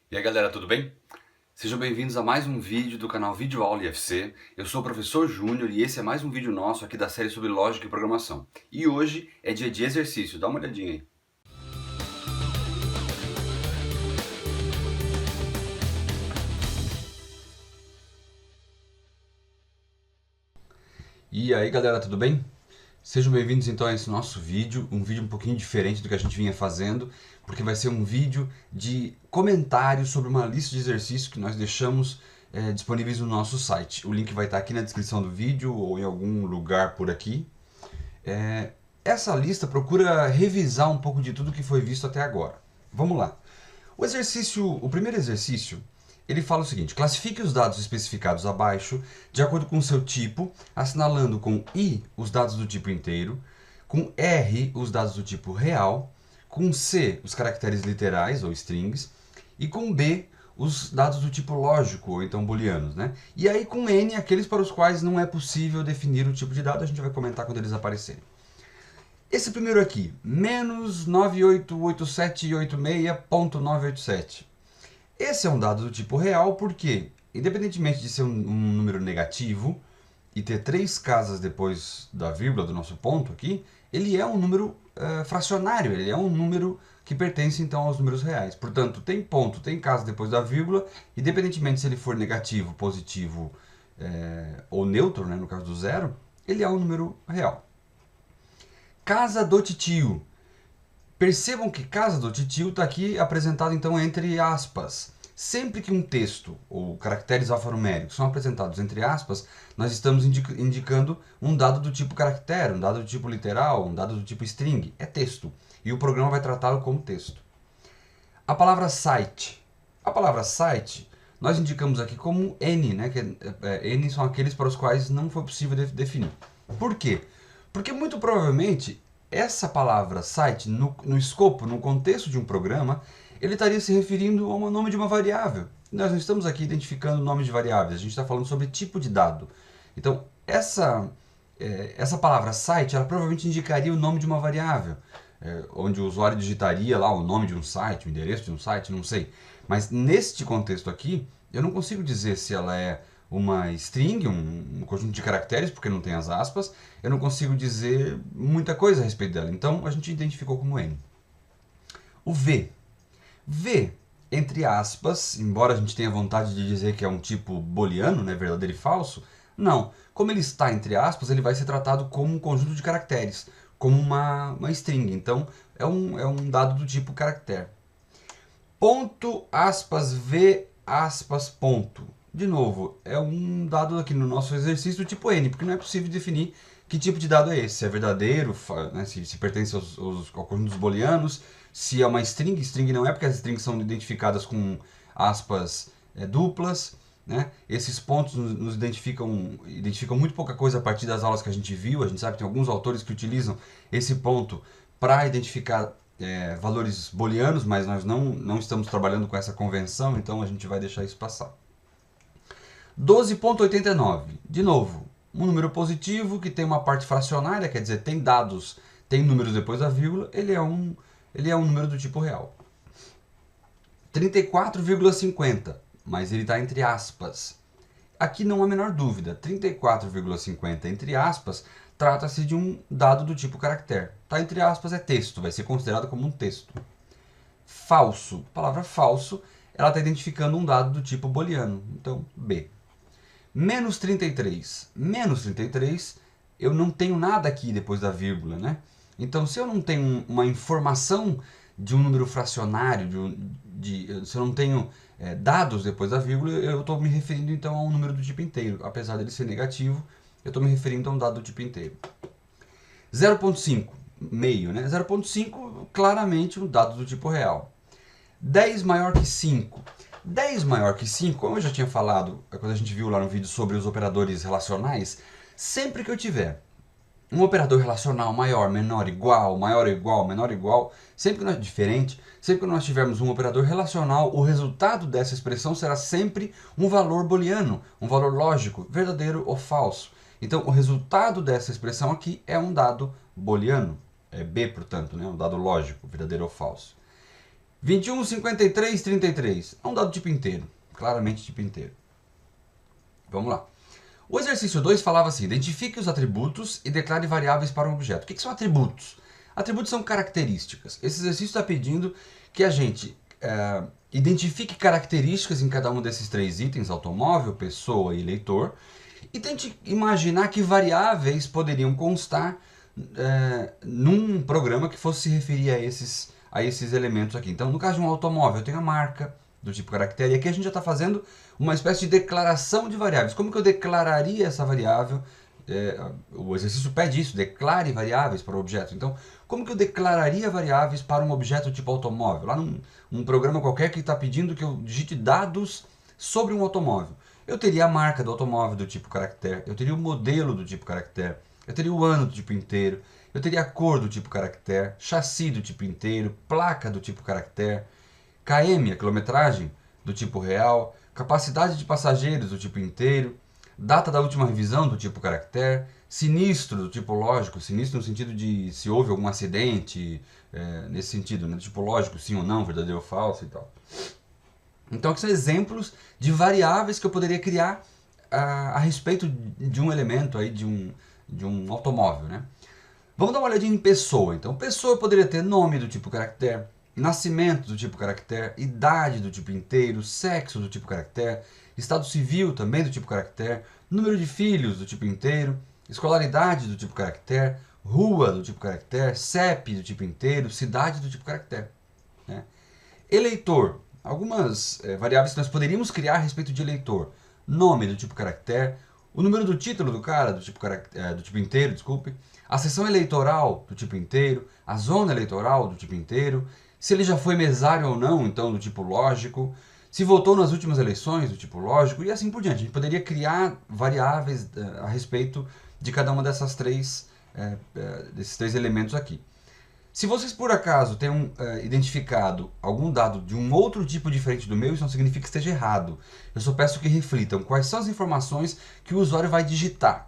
E aí galera, tudo bem? Sejam bem-vindos a mais um vídeo do canal Videoaula IFC. Eu sou o professor Júnior e esse é mais um vídeo nosso aqui da série sobre lógica e programação. E hoje é dia de exercício, dá uma olhadinha aí. E aí galera, tudo bem? Sejam bem-vindos então a esse nosso vídeo, um vídeo um pouquinho diferente do que a gente vinha fazendo, porque vai ser um vídeo de comentários sobre uma lista de exercícios que nós deixamos disponíveis no nosso site. O link vai estar aqui na descrição do vídeo ou em algum lugar por aqui. Essa lista procura revisar um pouco de tudo que foi visto até agora. Vamos lá. O primeiro exercício, ele fala o seguinte: classifique os dados especificados abaixo de acordo com o seu tipo, assinalando com I os dados do tipo inteiro, com R os dados do tipo real, com C os caracteres literais ou strings e com B os dados do tipo lógico ou então booleanos, né? E aí com N aqueles para os quais não é possível definir o tipo de dado, a gente vai comentar quando eles aparecerem. Esse primeiro aqui, menos 988786.987. Esse é um dado do tipo real porque, independentemente de ser um número negativo e ter 3 casas depois da vírgula do nosso ponto aqui, ele é um número fracionário, ele é um número que pertence então aos números reais. Portanto, tem ponto, tem casa depois da vírgula, independentemente se ele for negativo, positivo ou neutro, né, no caso do zero, ele é um número real. Casa do titio. Percebam que casa do titio está aqui apresentado então entre aspas. Sempre que um texto ou caracteres alfanuméricos são apresentados entre aspas, nós estamos indicando um dado do tipo caractere, um dado do tipo literal, um dado do tipo string. É texto. E o programa vai tratá-lo como texto. A palavra site. A palavra site nós indicamos aqui como N, né? N são aqueles para os quais não foi possível definir. Por quê? Porque muito provavelmente essa palavra site, no escopo, no contexto de um programa, ele estaria se referindo ao nome de uma variável. Nós não estamos aqui identificando nomes de variáveis, a gente está falando sobre tipo de dado. Então, essa palavra site, ela provavelmente indicaria o nome de uma variável, onde o usuário digitaria lá o nome de um site, o endereço de um site, não sei. Mas neste contexto aqui, eu não consigo dizer se ela é uma string, um conjunto de caracteres, porque não tem as aspas, eu não consigo dizer muita coisa a respeito dela. Então a gente identificou como N. O V. V, entre aspas, embora a gente tenha vontade de dizer que é um tipo booleano, né, verdadeiro e falso, não. Como ele está entre aspas, ele vai ser tratado como um conjunto de caracteres, como uma string. Então é um dado do tipo caractere. Ponto, aspas, V, aspas, ponto. De novo, é um dado aqui no nosso exercício do tipo N, porque não é possível definir que tipo de dado é esse. Se é verdadeiro, né, se pertence ao conjunto dos booleanos, se é uma string. String não é, porque as strings são identificadas com aspas duplas. Né? Esses pontos nos identificam muito pouca coisa a partir das aulas que a gente viu. A gente sabe que tem alguns autores que utilizam esse ponto para identificar valores booleanos, mas nós não estamos trabalhando com essa convenção, então a gente vai deixar isso passar. 12.89, de novo, um número positivo que tem uma parte fracionária, quer dizer, tem dados, tem números depois da vírgula, ele é um número do tipo real. 34,50, mas ele está entre aspas. Aqui não há a menor dúvida, 34,50 entre aspas trata-se de um dado do tipo caractere. Está entre aspas, é texto, vai ser considerado como um texto. Falso, a palavra falso, ela está identificando um dado do tipo booleano, então B. Menos 33. Menos 33, eu não tenho nada aqui depois da vírgula, né? Então, se eu não tenho uma informação de um número fracionário, se eu não tenho dados depois da vírgula, eu estou me referindo então a um número do tipo inteiro. Apesar dele ser negativo, eu estou me referindo a um dado do tipo inteiro. 0.5, meio, né? 0.5, claramente um dado do tipo real. 10 maior que 5. 10 maior que 5, como eu já tinha falado quando a gente viu lá no vídeo sobre os operadores relacionais, sempre que eu tiver um operador relacional maior, menor, igual, maior ou igual, menor ou igual, sempre que nós diferente, sempre que nós tivermos um operador relacional, o resultado dessa expressão será sempre um valor booleano, um valor lógico, verdadeiro ou falso. Então, o resultado dessa expressão aqui é um dado booleano, é B, portanto, né, um dado lógico, verdadeiro ou falso. 21, 53, 33. É um dado tipo inteiro. Claramente tipo inteiro. Vamos lá. O exercício 2 falava assim: identifique os atributos e declare variáveis para um objeto. O que são atributos? Atributos são características. Esse exercício está pedindo que a gente identifique características em cada um desses três itens: automóvel, pessoa e leitor, e tente imaginar que variáveis poderiam constar num programa que fosse se referir a esses elementos aqui. Então, no caso de um automóvel, eu tenho a marca do tipo caractere, e aqui a gente já está fazendo uma espécie de declaração de variáveis. Como que eu declararia essa variável? O exercício pede isso: declare variáveis para o objeto. Então, como que eu declararia variáveis para um objeto tipo automóvel? Lá num programa qualquer que está pedindo que eu digite dados sobre um automóvel. Eu teria a marca do automóvel do tipo caractere, eu teria o modelo do tipo caractere, eu teria o ano do tipo inteiro, eu teria a cor do tipo caractere, chassi do tipo inteiro, placa do tipo caractere, km, a quilometragem, do tipo real, capacidade de passageiros do tipo inteiro, data da última revisão do tipo caractere, sinistro do tipo lógico, sinistro no sentido de se houve algum acidente, nesse sentido, né? Do tipo lógico, sim ou não, verdadeiro ou falso e tal. Então aqui são exemplos de variáveis que eu poderia criar a respeito de um elemento aí, de um automóvel, né? Vamos dar uma olhadinha em pessoa. Então, pessoa eu poderia ter nome do tipo caractere, nascimento do tipo caractere, idade do tipo inteiro, sexo do tipo caractere, estado civil também do tipo caractere, número de filhos do tipo inteiro, escolaridade do tipo caractere, rua do tipo caractere, CEP do tipo inteiro, cidade do tipo caractere, né? Eleitor. Algumas variáveis que nós poderíamos criar a respeito de eleitor. Nome do tipo caractere, o número do título do cara, do tipo inteiro, desculpe, a seção eleitoral do tipo inteiro, a zona eleitoral do tipo inteiro, se ele já foi mesário ou não, então do tipo lógico, se votou nas últimas eleições do tipo lógico, e assim por diante. A gente poderia criar variáveis a respeito de cada uma desses três elementos aqui. Se vocês por acaso tenham identificado algum dado de um outro tipo diferente do meu, isso não significa que esteja errado. Eu só peço que reflitam quais são as informações que o usuário vai digitar.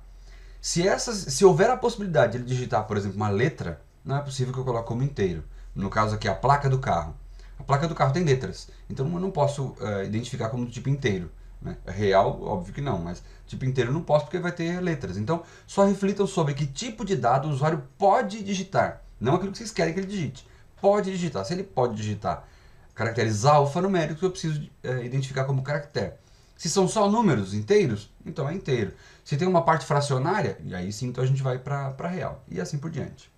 Se houver a possibilidade de ele digitar, por exemplo, uma letra, não é possível que eu coloque como inteiro. No caso aqui, a placa do carro. A placa do carro tem letras, então eu não posso identificar como do tipo inteiro, né? Real, óbvio que não, mas tipo inteiro eu não posso porque vai ter letras. Então, só reflitam sobre que tipo de dado o usuário pode digitar. Não aquilo que vocês querem que ele digite. Pode digitar. Se ele pode digitar caracteres alfanuméricos, eu preciso identificar como caractere. Se são só números inteiros, então é inteiro. Se tem uma parte fracionária, e aí sim então a gente vai para real. E assim por diante.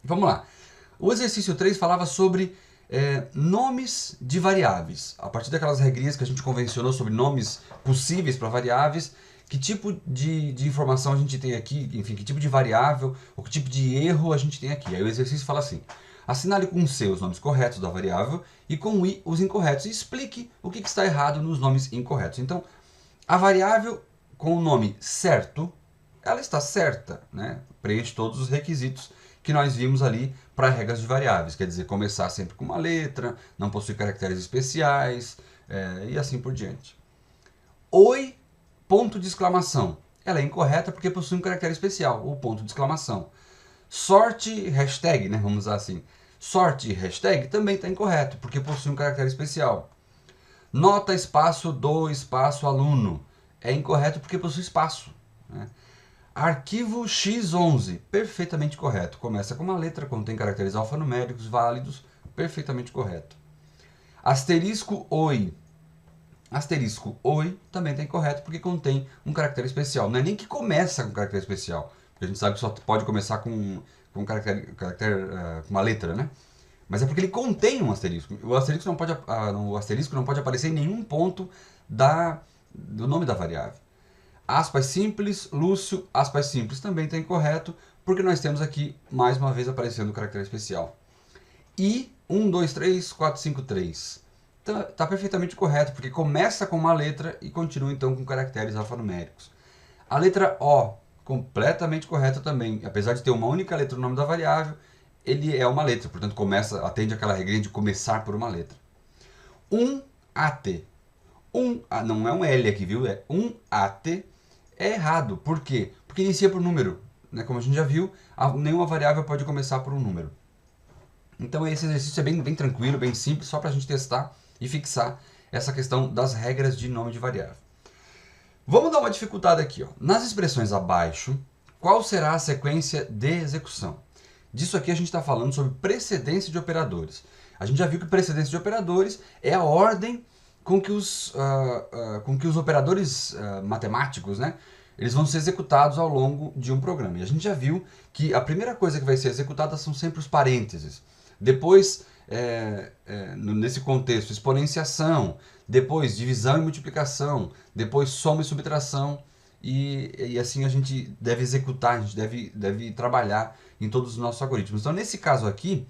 Vamos lá. O exercício 3 falava sobre nomes de variáveis. A partir daquelas regrinhas que a gente convencionou sobre nomes possíveis para variáveis, que tipo de informação a gente tem aqui, enfim, que tipo de variável ou que tipo de erro a gente tem aqui. Aí o exercício fala assim: assinale com C os nomes corretos da variável e com I os incorretos. E explique o que está errado nos nomes incorretos. Então, a variável com o nome certo, ela está certa, né? Preenche todos os requisitos que nós vimos ali para regras de variáveis. Quer dizer, começar sempre com uma letra, não possui caracteres especiais e assim por diante. Oi, ponto de exclamação. Ela é incorreta porque possui um caractere especial, o ponto de exclamação. Sorte, hashtag, né? Vamos usar assim. Sorte, hashtag, também está incorreto porque possui um caractere especial. Nota, espaço, do, espaço, aluno. É incorreto porque possui espaço, né? Arquivo X11, perfeitamente correto. Começa com uma letra, contém caracteres alfanuméricos válidos, perfeitamente correto. Asterisco OI. Asterisco OI também está incorreto porque contém um caractere especial. Não é nem que começa com caractere especial, porque a gente sabe que só pode começar com um caractere com uma letra, né? Mas é porque ele contém um asterisco. O asterisco não pode aparecer em nenhum ponto do nome da variável. Aspas simples, Lúcio, aspas simples também está incorreto, porque nós temos aqui, mais uma vez, aparecendo o caractere especial. E 1, 2, 3, 4, 5, 3. Está perfeitamente correto, porque começa com uma letra e continua então com caracteres alfanuméricos. A letra O, completamente correta também. Apesar de ter uma única letra no nome da variável, ele é uma letra, portanto atende aquela regrinha de começar por uma letra. AT. Não é um L aqui, viu? É AT. É errado. Por quê? Porque inicia por número, né? Como a gente já viu, nenhuma variável pode começar por um número. Então esse exercício é bem tranquilo, bem simples, só para a gente testar e fixar essa questão das regras de nome de variável. Vamos dar uma dificuldade aqui. Ó. Nas expressões abaixo, qual será a sequência de execução? Disso aqui a gente está falando sobre precedência de operadores. A gente já viu que precedência de operadores é a ordem com que os operadores matemáticos, né, eles vão ser executados ao longo de um programa. E a gente já viu que a primeira coisa que vai ser executada são sempre os parênteses. Depois, nesse contexto, exponenciação, depois divisão e multiplicação, depois soma e subtração, e assim a gente deve executar, a gente deve trabalhar em todos os nossos algoritmos. Então, nesse caso aqui,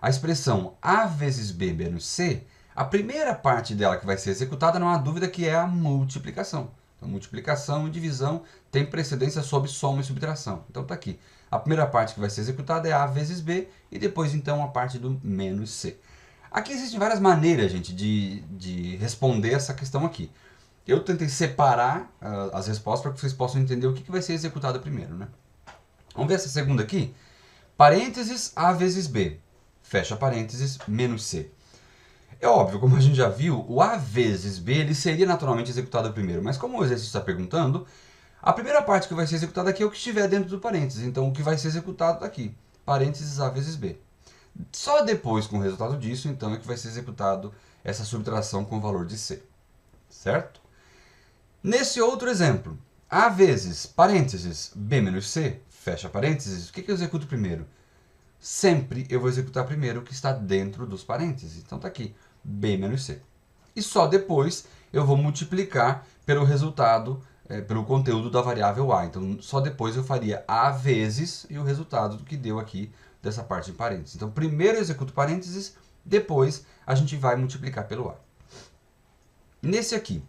a expressão A vezes B menos C, a primeira parte dela que vai ser executada, não há dúvida que é a multiplicação. Então, multiplicação e divisão tem precedência sobre soma e subtração. Então, está aqui. A primeira parte que vai ser executada é A vezes B, e depois, então, a parte do menos C. Aqui existem várias maneiras, gente, de responder essa questão aqui. Eu tentei separar as respostas para que vocês possam entender o que vai ser executado primeiro, né? Vamos ver essa segunda aqui? Parênteses A vezes B, fecha parênteses, menos C. É óbvio, como a gente já viu, o A vezes B ele seria naturalmente executado primeiro, mas como o exercício está perguntando, a primeira parte que vai ser executada aqui é o que estiver dentro do parênteses, então o que vai ser executado aqui, parênteses A vezes B. Só depois, com o resultado disso, então, é que vai ser executado essa subtração com o valor de C, certo? Nesse outro exemplo, A vezes, parênteses, B menos C, fecha parênteses, o que eu executo primeiro? Sempre eu vou executar primeiro o que está dentro dos parênteses. Então está aqui, B menos C. E só depois eu vou multiplicar pelo resultado, pelo conteúdo da variável A. Então só depois eu faria A vezes e o resultado do que deu aqui dessa parte em parênteses. Então primeiro eu executo parênteses, depois a gente vai multiplicar pelo A. Nesse aqui,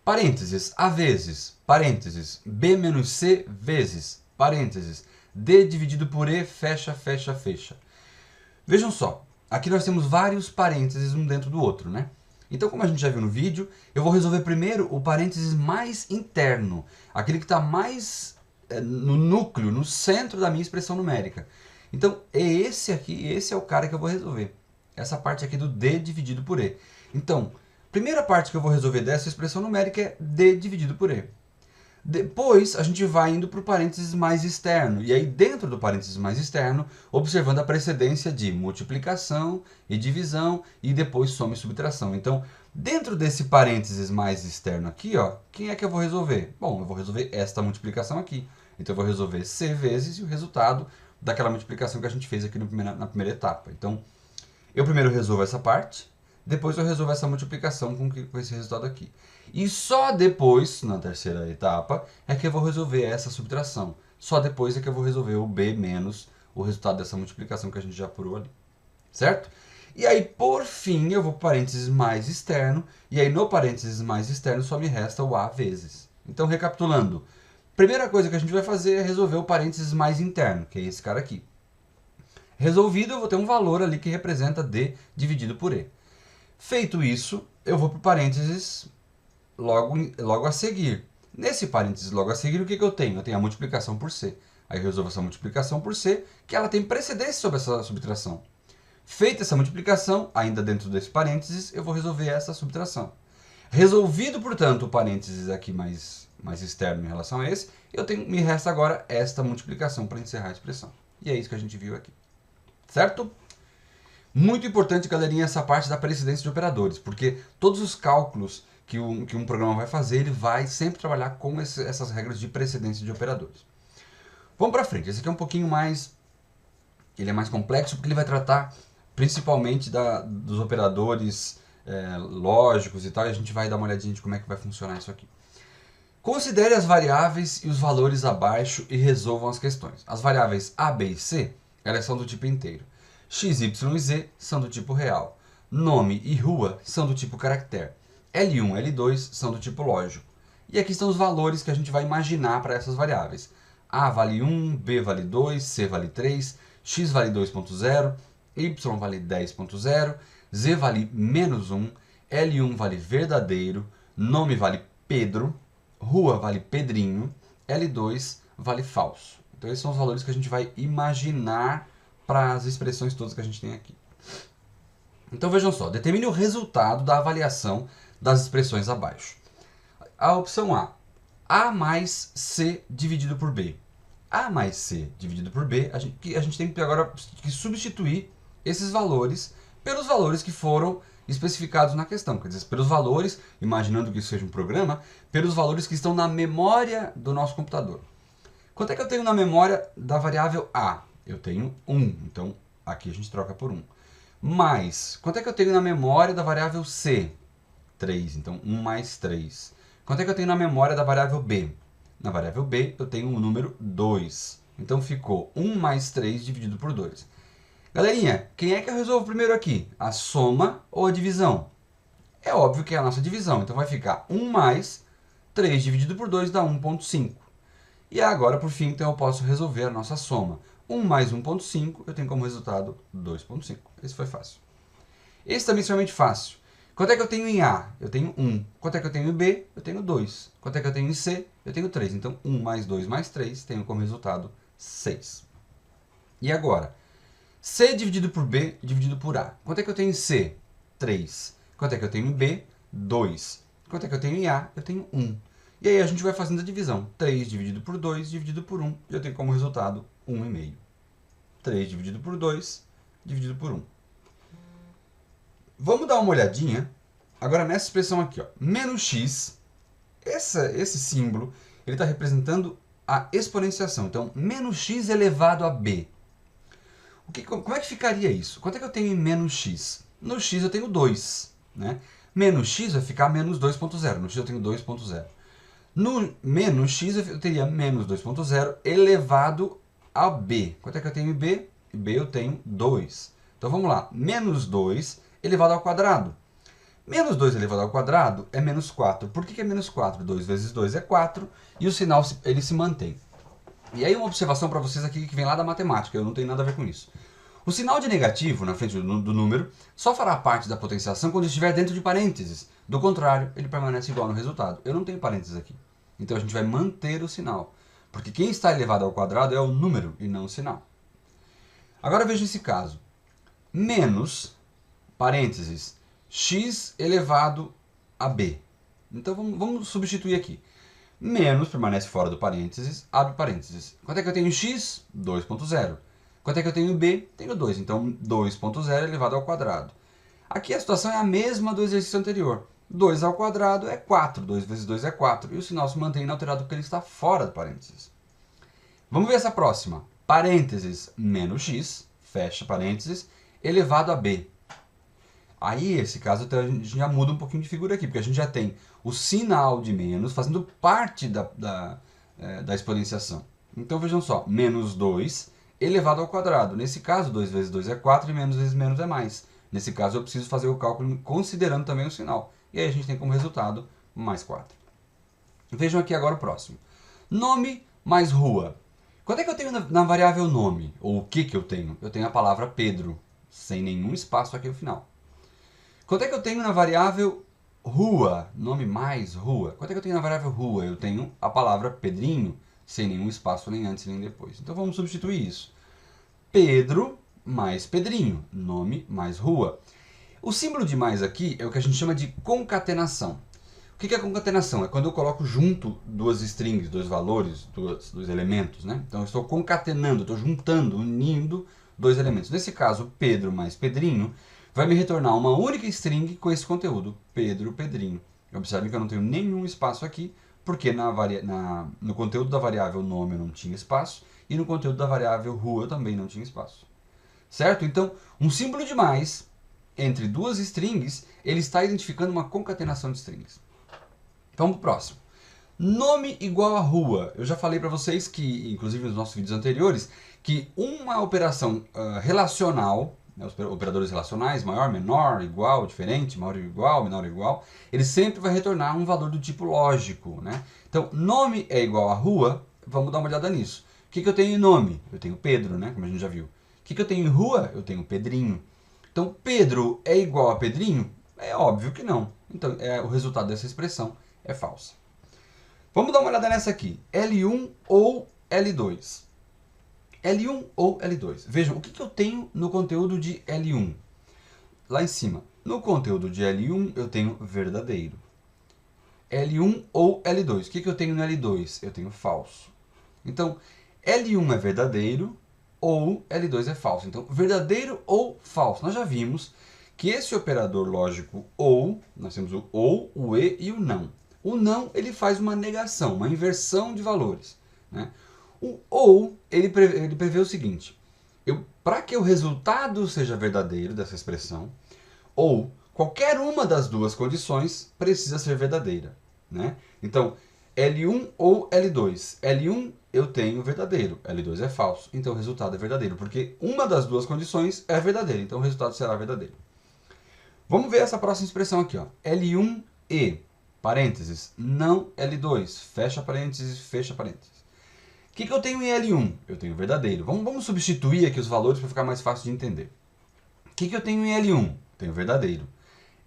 parênteses, A vezes, parênteses, B menos C vezes, parênteses, D dividido por E, fecha, fecha, fecha. Vejam só, aqui nós temos vários parênteses um dentro do outro, né? Então, como a gente já viu no vídeo, eu vou resolver primeiro o parênteses mais interno, aquele que está mais no núcleo, no centro da minha expressão numérica. Então, é esse aqui, esse é o cara que eu vou resolver. Essa parte aqui do D dividido por E. Então, a primeira parte que eu vou resolver dessa expressão numérica é D dividido por E. Depois, a gente vai indo para o parênteses mais externo. E aí, dentro do parênteses mais externo, observando a precedência de multiplicação e divisão e depois soma e subtração. Então, dentro desse parênteses mais externo aqui, ó, quem é que eu vou resolver? Bom, eu vou resolver esta multiplicação aqui. Então, eu vou resolver C vezes e o resultado daquela multiplicação que a gente fez aqui na primeira etapa. Então, eu primeiro resolvo essa parte, depois eu resolvo essa multiplicação com esse resultado aqui. E só depois, na terceira etapa, é que eu vou resolver essa subtração. Só depois é que eu vou resolver o B menos o resultado dessa multiplicação que a gente já apurou ali. Certo? E aí, por fim, eu vou para o parênteses mais externo. E aí, no parênteses mais externo, só me resta o A vezes. Então, recapitulando. Primeira coisa que a gente vai fazer é resolver o parênteses mais interno, que é esse cara aqui. Resolvido, eu vou ter um valor ali que representa D dividido por E. Feito isso, eu vou para o parênteses logo a seguir. Nesse parênteses logo a seguir, o que eu tenho? Eu tenho a multiplicação por C. Aí eu resolvo essa multiplicação por C, que ela tem precedência sobre essa subtração. Feita essa multiplicação, ainda dentro desse parênteses, eu vou resolver essa subtração. Resolvido, portanto, o parênteses aqui mais externo em relação a esse, me resta agora esta multiplicação para encerrar a expressão. E é isso que a gente viu aqui. Certo? Muito importante, galerinha, essa parte da precedência de operadores, porque todos os cálculos que um programa vai fazer, ele vai sempre trabalhar com essas regras de precedência de operadores. Vamos para frente. Esse aqui é um pouquinho mais... Ele é mais complexo porque ele vai tratar principalmente dos operadores lógicos e tal, e a gente vai dar uma olhadinha de como é que vai funcionar isso aqui. Considere as variáveis e os valores abaixo e resolvam as questões. As variáveis A, B e C, elas são do tipo inteiro. X, Y e Z são do tipo real. Nome e rua são do tipo caractere. L1 e L2 são do tipo lógico. E aqui estão os valores que a gente vai imaginar para essas variáveis. A vale 1, B vale 2, C vale 3, X vale 2.0, Y vale 10.0, Z vale menos 1, L1 vale verdadeiro, nome vale Pedro, rua vale Pedrinho, L2 vale falso. Então esses são os valores que a gente vai imaginar para as expressões todas que a gente tem aqui. Então vejam só, determine o resultado da avaliação das expressões abaixo. A opção A mais C dividido por B. A mais C dividido por B, a gente tem que agora que substituir esses valores pelos valores que foram especificados na questão. Quer dizer, pelos valores, imaginando que isso seja um programa, pelos valores que estão na memória do nosso computador. Quanto é que eu tenho na memória da variável A? Eu tenho 1, então aqui a gente troca por 1. Mais, quanto é que eu tenho na memória da variável C? 3, então 1 mais 3. Quanto é que eu tenho na memória da variável B? Na variável B eu tenho o número 2. Então ficou 1 mais 3 dividido por 2. Galerinha, quem é que eu resolvo primeiro aqui? A soma ou a divisão? É óbvio que é a nossa divisão, então vai ficar 1 mais 3 dividido por 2 dá 1,5. E agora, por fim, então eu posso resolver a nossa soma. 1 mais 1,5, eu tenho como resultado 2,5. Esse foi fácil. Esse também é extremamente fácil. Quanto é que eu tenho em A? Eu tenho 1. Quanto é que eu tenho em B? Eu tenho 2. Quanto é que eu tenho em C? Eu tenho 3. Então, 1 mais 2 mais 3, tenho como resultado 6. E agora? C dividido por B dividido por A. Quanto é que eu tenho em C? 3. Quanto é que eu tenho em B? 2. Quanto é que eu tenho em A? Eu tenho 1. E aí a gente vai fazendo a divisão. 3 dividido por 2 dividido por 1. E eu tenho como resultado 1,5. 3 dividido por 2 dividido por 1. Vamos dar uma olhadinha agora nessa expressão aqui, ó. Menos x, esse símbolo, ele está representando a exponenciação. Então, menos x elevado a b. Como é que ficaria isso? Quanto é que eu tenho em menos x? No x eu tenho 2. Né? Menos x vai ficar menos 2,0. No x eu tenho 2,0. No menos x eu teria menos 2,0 elevado a b. Quanto é que eu tenho em b? Em b eu tenho 2. Então vamos lá. Menos 2 elevado ao quadrado. Menos 2 elevado ao quadrado é menos 4. Por que é menos 4? 2 vezes 2 é 4 e o sinal ele se mantém. E aí uma observação para vocês aqui que vem lá da matemática, eu não tenho nada a ver com isso. O sinal de negativo na frente do número só fará parte da potenciação quando estiver dentro de parênteses. Do contrário, ele permanece igual no resultado. Eu não tenho parênteses aqui. Então a gente vai manter o sinal. Porque quem está elevado ao quadrado é o número e não o sinal. Agora veja esse caso. Menos, parênteses, x elevado a b. Então vamos substituir aqui. Menos permanece fora do parênteses, abre parênteses. Quanto é que eu tenho em x? 2,0. Quanto é que eu tenho em b? Tenho 2. Então 2,0 elevado ao quadrado. Aqui a situação é a mesma do exercício anterior. 2 ao quadrado é 4. 2 vezes 2 é 4. E o sinal se mantém inalterado porque ele está fora do parênteses. Vamos ver essa próxima. Parênteses menos x, fecha parênteses, elevado a b. Aí, esse caso, a gente já muda um pouquinho de figura aqui, porque a gente já tem o sinal de menos fazendo parte da exponenciação. Então, vejam só, menos 2 elevado ao quadrado. Nesse caso, 2 vezes 2 é 4 e menos vezes menos é mais. Nesse caso, eu preciso fazer o cálculo considerando também o sinal. E aí a gente tem como resultado mais 4. Vejam aqui agora o próximo. Nome mais rua. Quanto é que eu tenho na variável nome? Ou o que eu tenho? Eu tenho a palavra Pedro, sem nenhum espaço aqui no final. Quanto é que eu tenho na variável rua? Nome mais rua. Quanto é que eu tenho na variável rua? Eu tenho a palavra Pedrinho, sem nenhum espaço nem antes nem depois. Então vamos substituir isso. Pedro mais Pedrinho. Nome mais rua. O símbolo de mais aqui é o que a gente chama de concatenação. O que é concatenação? É quando eu coloco junto duas strings, dois valores, dois elementos. Né? Então eu estou concatenando, estou juntando, unindo dois elementos. Nesse caso, Pedro mais Pedrinho vai me retornar uma única string com esse conteúdo, Pedro, Pedrinho. Observe que eu não tenho nenhum espaço aqui, porque no conteúdo da variável nome eu não tinha espaço, e no conteúdo da variável rua eu também não tinha espaço. Certo? Então, um símbolo de mais entre duas strings, ele está identificando uma concatenação de strings. Vamos para o próximo. Nome igual a rua. Eu já falei para vocês que, inclusive nos nossos vídeos anteriores, que uma operação relacional, os operadores relacionais, maior, menor, igual, diferente, maior ou igual, menor ou igual, ele sempre vai retornar um valor do tipo lógico. Né? Então, nome é igual a rua, vamos dar uma olhada nisso. O que eu tenho em nome? Eu tenho Pedro, né? Como a gente já viu. O que eu tenho em rua? Eu tenho Pedrinho. Então, Pedro é igual a Pedrinho? É óbvio que não. Então, o resultado dessa expressão é falsa. Vamos dar uma olhada nessa aqui. L1 ou L2. L1 ou L2. Vejam, o que eu tenho no conteúdo de L1? Lá em cima, no conteúdo de L1 eu tenho verdadeiro. L1 ou L2. O que eu tenho no L2? Eu tenho falso. Então, L1 é verdadeiro ou L2 é falso. Então, verdadeiro ou falso. Nós já vimos que esse operador lógico ou, nós temos o ou, o e e o não. O não, ele faz uma negação, uma inversão de valores, né? O ou, ele prevê o seguinte, para que o resultado seja verdadeiro dessa expressão, ou qualquer uma das duas condições precisa ser verdadeira, né? Então, L1 ou L2. L1 eu tenho verdadeiro, L2 é falso, então o resultado é verdadeiro, porque uma das duas condições é verdadeira, então o resultado será verdadeiro. Vamos ver essa próxima expressão aqui, ó. L1 e, parênteses, não L2, fecha parênteses, fecha parênteses. O que eu tenho em L1? Eu tenho verdadeiro. Vamos substituir aqui os valores para ficar mais fácil de entender. O que eu tenho em L1? Tenho verdadeiro.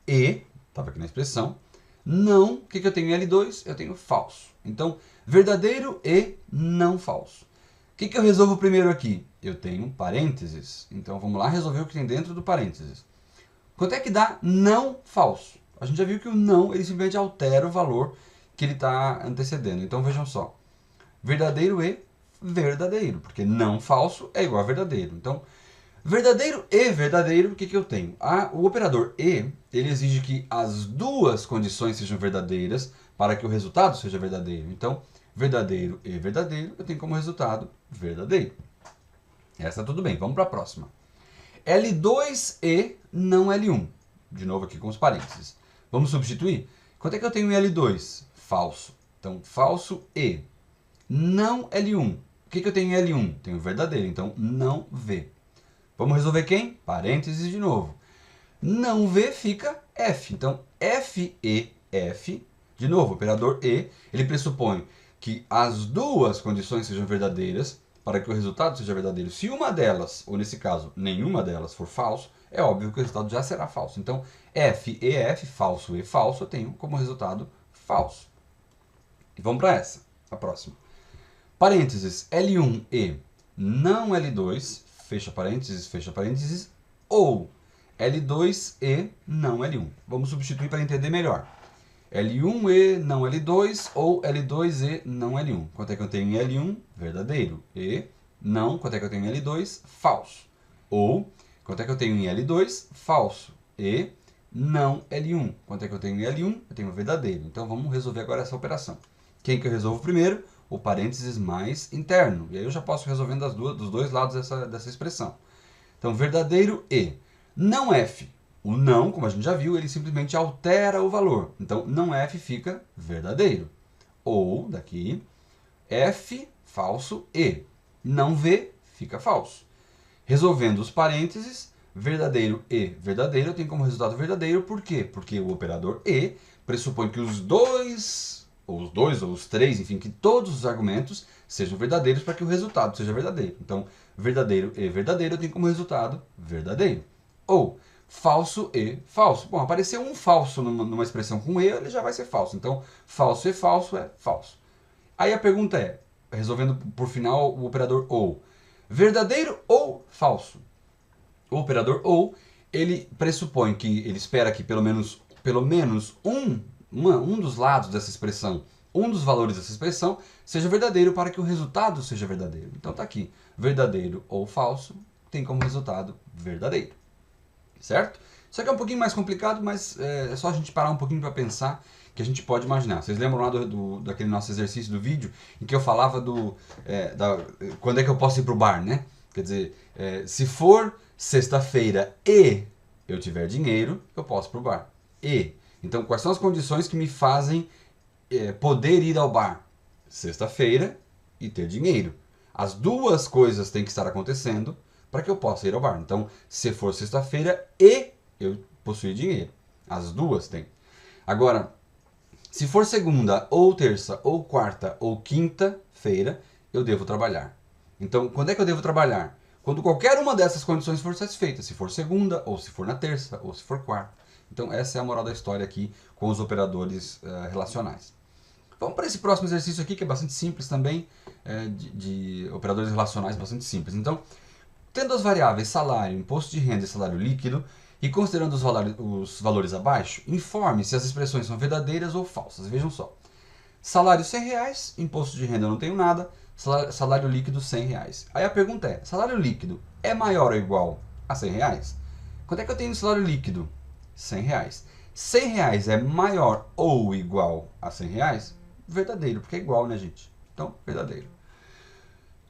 E, estava aqui na expressão, não, o que eu tenho em L2? Eu tenho falso. Então, verdadeiro e não falso. O que eu resolvo primeiro aqui? Eu tenho parênteses. Então, vamos lá resolver o que tem dentro do parênteses. Quanto é que dá não falso? A gente já viu que o não, ele simplesmente altera o valor que ele está antecedendo. Então, vejam só. Verdadeiro e verdadeiro, porque não falso é igual a verdadeiro. Então, verdadeiro e verdadeiro, o que eu tenho? O operador e, ele exige que as duas condições sejam verdadeiras para que o resultado seja verdadeiro. Então, verdadeiro e verdadeiro, eu tenho como resultado verdadeiro. Essa tudo bem, vamos para a próxima. L2 e não L1. De novo aqui com os parênteses. Vamos substituir? Quanto é que eu tenho em L2? Falso. Então, falso e. Não L1. O que eu tenho em L1? Tenho verdadeiro, então não V. Vamos resolver quem? Parênteses de novo. Não V fica F. Então, F e F, de novo, operador e, ele pressupõe que as duas condições sejam verdadeiras para que o resultado seja verdadeiro. Se uma delas, ou nesse caso, nenhuma delas for falso, é óbvio que o resultado já será falso. Então, F e F, falso e falso, eu tenho como resultado falso. E vamos para essa, a próxima. Parênteses, L1 e não L2, fecha parênteses, ou L2 e não L1. Vamos substituir para entender melhor. L1 e não L2 ou L2 e não L1. Quanto é que eu tenho em L1? Verdadeiro. E não, quanto é que eu tenho em L2? Falso. Ou, quanto é que eu tenho em L2? Falso. E não L1. Quanto é que eu tenho em L1? Eu tenho verdadeiro. Então vamos resolver agora essa operação. Quem que eu resolvo primeiro? O parênteses mais interno. E aí eu já posso resolvendo dos dois lados dessa expressão. Então, verdadeiro e. Não F. O não, como a gente já viu, ele simplesmente altera o valor. Então, não F fica verdadeiro. Ou, daqui, F, falso, e. Não V, fica falso. Resolvendo os parênteses, verdadeiro e verdadeiro, eu tenho como resultado verdadeiro. Por quê? Porque o operador e pressupõe que os dois, ou os três, enfim, que todos os argumentos sejam verdadeiros para que o resultado seja verdadeiro. Então, verdadeiro e verdadeiro, eu tenho como resultado verdadeiro. Ou, falso e falso. Bom, apareceu um falso numa expressão com e, ele já vai ser falso. Então, falso e falso é falso. Aí a pergunta é, resolvendo por final o operador ou, verdadeiro ou falso? O operador ou, ele pressupõe que, ele espera que pelo menos um dos lados dessa expressão, um dos valores dessa expressão, seja verdadeiro para que o resultado seja verdadeiro. Então está aqui, verdadeiro ou falso, tem como resultado verdadeiro. Certo? Isso aqui é um pouquinho mais complicado, mas é só a gente parar um pouquinho para pensar que a gente pode imaginar. Vocês lembram lá daquele nosso exercício do vídeo em que eu falava quando é que eu posso ir para o bar, né? Quer dizer, se for sexta-feira e eu tiver dinheiro, eu posso ir para o bar. Então, quais são as condições que me fazem poder ir ao bar? Sexta-feira e ter dinheiro. As duas coisas têm que estar acontecendo para que eu possa ir ao bar. Então, se for sexta-feira e eu possuir dinheiro. As duas têm. Agora, se for segunda, ou terça, ou quarta, ou quinta-feira, eu devo trabalhar. Então, quando é que eu devo trabalhar? Quando qualquer uma dessas condições for satisfeita. Se for segunda, ou se for na terça, ou se for quarta. Então, essa é a moral da história aqui com os operadores relacionais. Vamos para esse próximo exercício aqui, que é bastante simples também, de operadores relacionais bastante simples. Então, tendo as variáveis salário, imposto de renda e salário líquido, e considerando os valores abaixo, informe se as expressões são verdadeiras ou falsas. Vejam só. Salário R$100, imposto de renda eu não tenho nada, salário líquido R$100. Aí a pergunta é, salário líquido é maior ou igual a R$100? Quanto é que eu tenho no salário líquido? R$100. R$100 é maior ou igual a R$100? Verdadeiro, porque é igual, né, gente? Então, verdadeiro.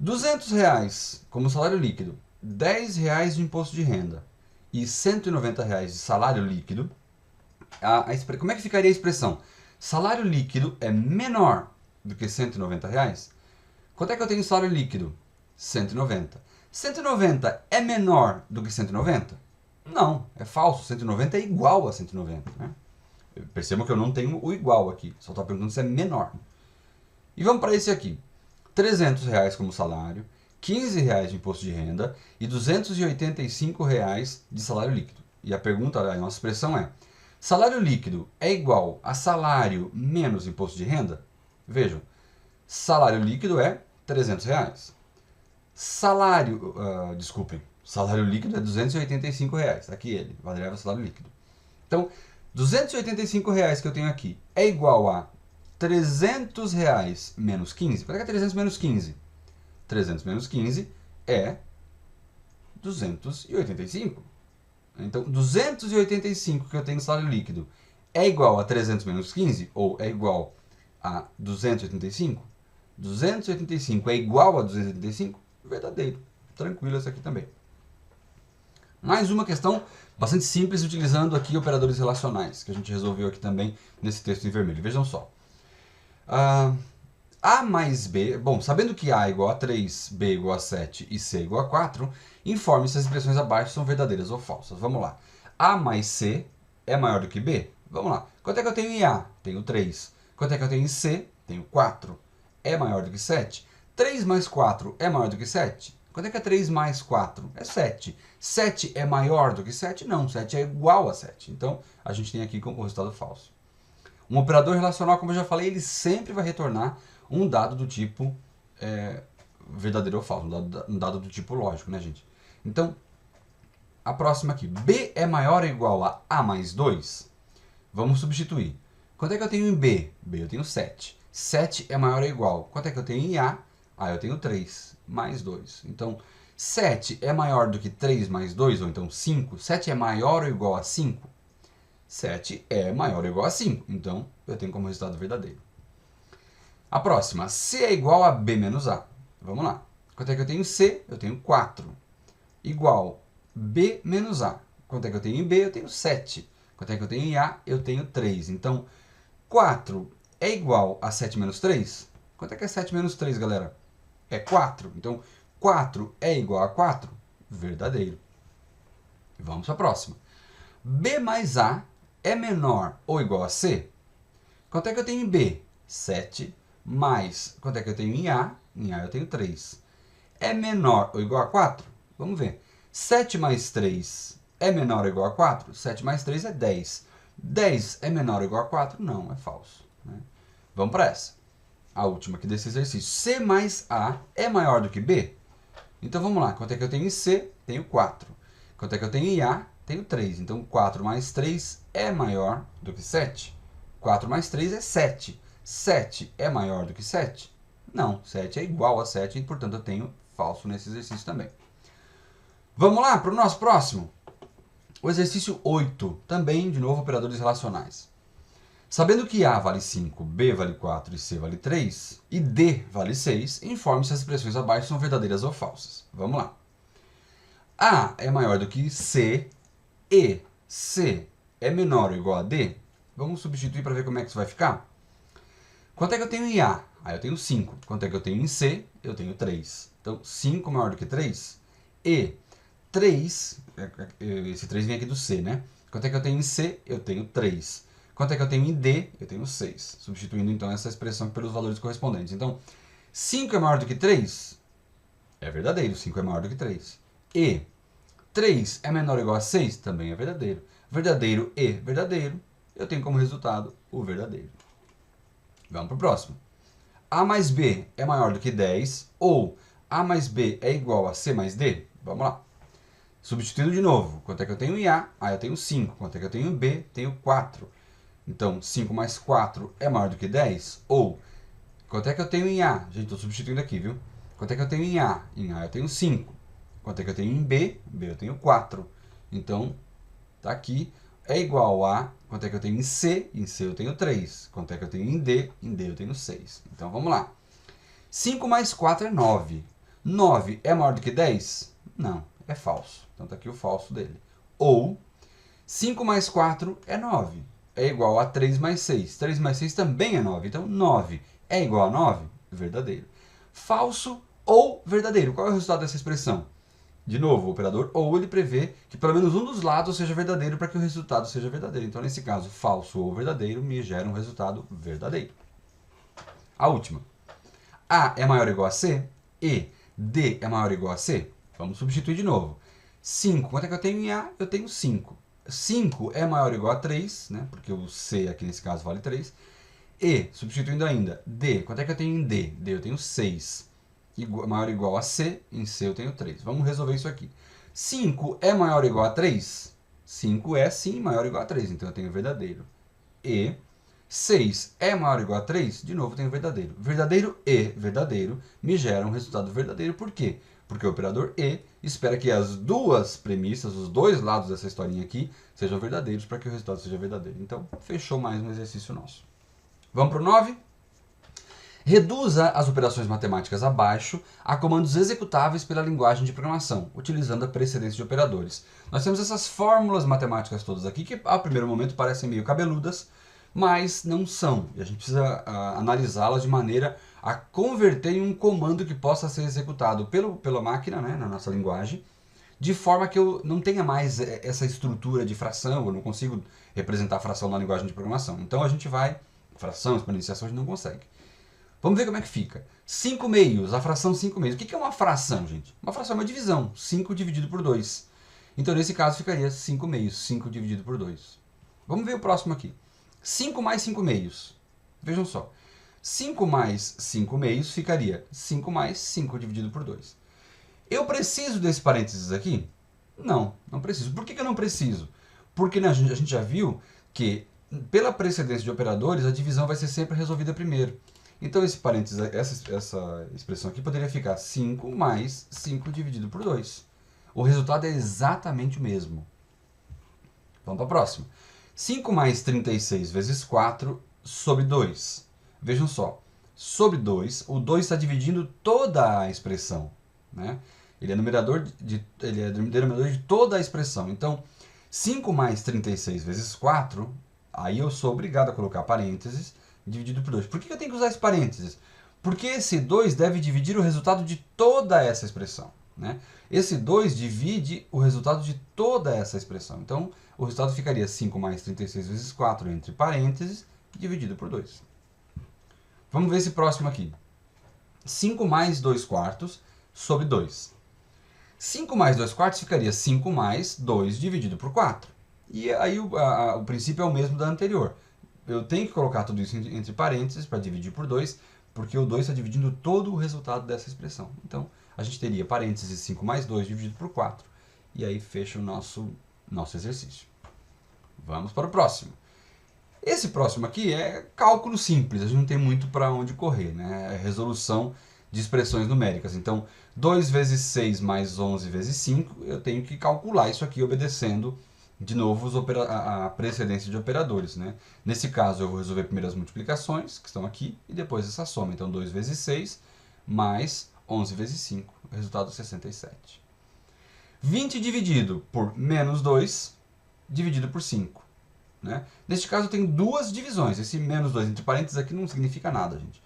R$200 como salário líquido, R$10 de imposto de renda e R$190 de salário líquido, como é que ficaria a expressão? Salário líquido é menor do que R$190? Quanto é que eu tenho de salário líquido? 190. 190 é menor do que 190? Não, é falso. 190 é igual a 190. Né? Percebam que eu não tenho o igual aqui. Só estou perguntando se é menor. E vamos para esse aqui. R$300 como salário, R$15 de imposto de renda e R$285 de salário líquido. E a pergunta, a nossa expressão é, salário líquido é igual a salário menos imposto de renda? Vejam, salário líquido é R$300. Salário líquido é R$285. Aqui ele, variável salário líquido. Então, R$285 que eu tenho aqui é igual a R$300 menos 15. Quanto é que é 300 menos 15? 300 menos 15 é 285. Então, 285 que eu tenho no salário líquido é igual a 300 menos 15? Ou é igual a 285? 285 é igual a 285? Verdadeiro. Tranquilo essa aqui também. Mais uma questão bastante simples, utilizando aqui operadores relacionais, que a gente resolveu aqui também nesse texto em vermelho. Vejam só. A mais B, bom, sabendo que A é igual a 3, B é igual a 7 e C é igual a 4, informe se as expressões abaixo são verdadeiras ou falsas. Vamos lá. A mais C é maior do que B? Vamos lá. Quanto é que eu tenho em A? Tenho 3. Quanto é que eu tenho em C? Tenho 4. É maior do que 7? 3 mais 4 é maior do que 7? Quanto é que é 3 mais 4? É 7. 7 é maior do que 7? Não, 7 é igual a 7. Então, a gente tem aqui como resultado falso. Um operador relacional, como eu já falei, ele sempre vai retornar um dado do tipo verdadeiro ou falso, um dado do tipo lógico, né, gente? Então, a próxima aqui. B é maior ou igual a A mais 2? Vamos substituir. Quanto é que eu tenho em B? B eu tenho 7. 7 é maior ou igual. Quanto é que eu tenho em A? A eu tenho 3 mais 2. Então, 7 é maior do que 3 mais 2, ou então 5. 7 é maior ou igual a 5? 7 é maior ou igual a 5. Então, eu tenho como resultado verdadeiro. A próxima. C é igual a B menos A. Vamos lá. Quanto é que eu tenho em C? Eu tenho 4. Igual B menos A. Quanto é que eu tenho em B? Eu tenho 7. Quanto é que eu tenho em A? Eu tenho 3. Então, 4 é igual a 7 menos 3? Quanto é que é 7 menos 3, galera? É 4. Então, 4 é igual a 4? Verdadeiro. Vamos para a próxima. B mais A é menor ou igual a C? Quanto é que eu tenho em B? 7 mais... Quanto é que eu tenho em A? Em A eu tenho 3. É menor ou igual a 4? Vamos ver. 7 mais 3 é menor ou igual a 4? 7 mais 3 é 10. 10 é menor ou igual a 4? Não, é falso. Né? Vamos para essa. A última aqui desse exercício. C mais A é maior do que B? Então vamos lá. Quanto é que eu tenho em C? Tenho 4. Quanto é que eu tenho em A? Tenho 3. Então 4 mais 3 é maior do que 7. 4 mais 3 é 7. 7 é maior do que 7? Não, 7 é igual a 7 e, portanto, eu tenho falso nesse exercício também. Vamos lá para o nosso próximo. O exercício 8, também, de novo, operadores relacionais. Sabendo que A vale 5, B vale 4 e C vale 3, e D vale 6, informe se as expressões abaixo são verdadeiras ou falsas. Vamos lá. A é maior do que C e C é menor ou igual a D? Vamos substituir para ver como é que isso vai ficar? Quanto é que eu tenho em A? Eu tenho 5. Quanto é que eu tenho em C? Eu tenho 3. Então, 5 maior do que 3. E 3, esse 3 vem aqui do C, né? Quanto é que eu tenho em C? Eu tenho 3. Quanto é que eu tenho em D? Eu tenho 6. Substituindo, então, essa expressão pelos valores correspondentes. Então, 5 é maior do que 3? É verdadeiro, 5 é maior do que 3. E 3 é menor ou igual a 6? Também é verdadeiro. Verdadeiro e verdadeiro, eu tenho como resultado o verdadeiro. Vamos para o próximo. A mais B é maior do que 10 ou A mais B é igual a C mais D? Vamos lá. Substituindo de novo. Quanto é que eu tenho em A? A eu tenho 5. Quanto é que eu tenho em B? Tenho 4. Então, 5 mais 4 é maior do que 10? Ou, quanto é que eu tenho em A? Gente, estou substituindo aqui, viu? Quanto é que eu tenho em A? Em A eu tenho 5. Quanto é que eu tenho em B? B eu tenho 4. Então, tá aqui. É igual a quanto é que eu tenho em C? Em C eu tenho 3. Quanto é que eu tenho em D? Em D eu tenho 6. Então, vamos lá. 5 mais 4 é 9. 9 é maior do que 10? Não, é falso. Então, tá aqui o falso dele. Ou, 5 mais 4 é 9. É igual a 3 mais 6. 3 mais 6 também é 9. Então, 9 é igual a 9? Verdadeiro. Falso ou verdadeiro? Qual é o resultado dessa expressão? De novo, o operador ou ele prevê que pelo menos um dos lados seja verdadeiro para que o resultado seja verdadeiro. Então, nesse caso, falso ou verdadeiro me gera um resultado verdadeiro. A última. A é maior ou igual a C e D é maior ou igual a C. Vamos substituir de novo. 5. Quanto é que eu tenho em A? Eu tenho 5. 5 é maior ou igual a 3, né? Porque o C aqui nesse caso vale 3. E, substituindo ainda, D. Quanto é que eu tenho em D? D eu tenho 6. Maior ou igual a C, em C eu tenho 3. Vamos resolver isso aqui. 5 é maior ou igual a 3? 5 é sim maior ou igual a 3, então eu tenho verdadeiro. E 6 é maior ou igual a 3? De novo eu tenho verdadeiro. Verdadeiro e verdadeiro me geram um resultado verdadeiro. Por quê? Porque o operador e espera que as duas premissas, os dois lados dessa historinha aqui, sejam verdadeiros para que o resultado seja verdadeiro. Então, fechou mais um exercício nosso. Vamos para o 9? Reduza as operações matemáticas abaixo a comandos executáveis pela linguagem de programação, utilizando a precedência de operadores. Nós temos essas fórmulas matemáticas todas aqui que, a primeiro momento, parecem meio cabeludas, mas não são. E a gente precisa analisá-las de maneira a converter em um comando que possa ser executado pela máquina, né, na nossa linguagem, de forma que eu não tenha mais essa estrutura de fração, eu não consigo representar a fração na linguagem de programação. Então a gente vai... Fração, exponenciação, a gente não consegue. Vamos ver como é que fica. 5 meios, a fração 5 meios. O que é uma fração, gente? Uma fração é uma divisão. 5 dividido por 2. Então, nesse caso, ficaria 5 meios. 5 dividido por 2. Vamos ver o próximo aqui. 5 mais 5 meios. Vejam só. 5 mais 5 meios ficaria 5 mais 5 dividido por 2. Eu preciso desse parênteses aqui? Não, não preciso. Por que eu não preciso? Porque a gente já viu que, pela precedência de operadores, a divisão vai ser sempre resolvida primeiro. Então, esse parênteses, essa expressão aqui poderia ficar 5 mais 5 dividido por 2. O resultado é exatamente o mesmo. Vamos para a próxima. 5 mais 36 vezes 4 sobre 2. Vejam só. Sobre 2, o 2 está dividindo toda a expressão, né? Ele é denominador de toda a expressão. Então, 5 mais 36 vezes 4, aí eu sou obrigado a colocar parênteses, dividido por 2. Por que eu tenho que usar esse parênteses? Porque esse 2 deve dividir o resultado de toda essa expressão, né? Esse 2 divide o resultado de toda essa expressão. Então, o resultado ficaria 5 mais 36 vezes 4, entre parênteses, dividido por 2. Vamos ver esse próximo aqui. 5 mais 2 quartos sobre 2. 5 mais 2 quartos ficaria 5 mais 2 dividido por 4. E aí o princípio é o mesmo da anterior. Eu tenho que colocar tudo isso entre parênteses para dividir por 2, porque o 2 está dividindo todo o resultado dessa expressão. Então, a gente teria parênteses 5 mais 2 dividido por 4. E aí fecha o nosso exercício. Vamos para o próximo. Esse próximo aqui é cálculo simples, a gente não tem muito para onde correr, né? É resolução de expressões numéricas. Então, 2 vezes 6 mais 11 vezes 5, eu tenho que calcular isso aqui obedecendo, de novo, a precedência de operadores, né? Nesse caso, eu vou resolver primeiro as multiplicações, que estão aqui, e depois essa soma. Então, 2 vezes 6 mais 11 vezes 5, resultado 67. 20 dividido por menos 2, dividido por 5. Né? Neste caso, eu tenho duas divisões. Esse menos 2 entre parênteses aqui não significa nada, gente.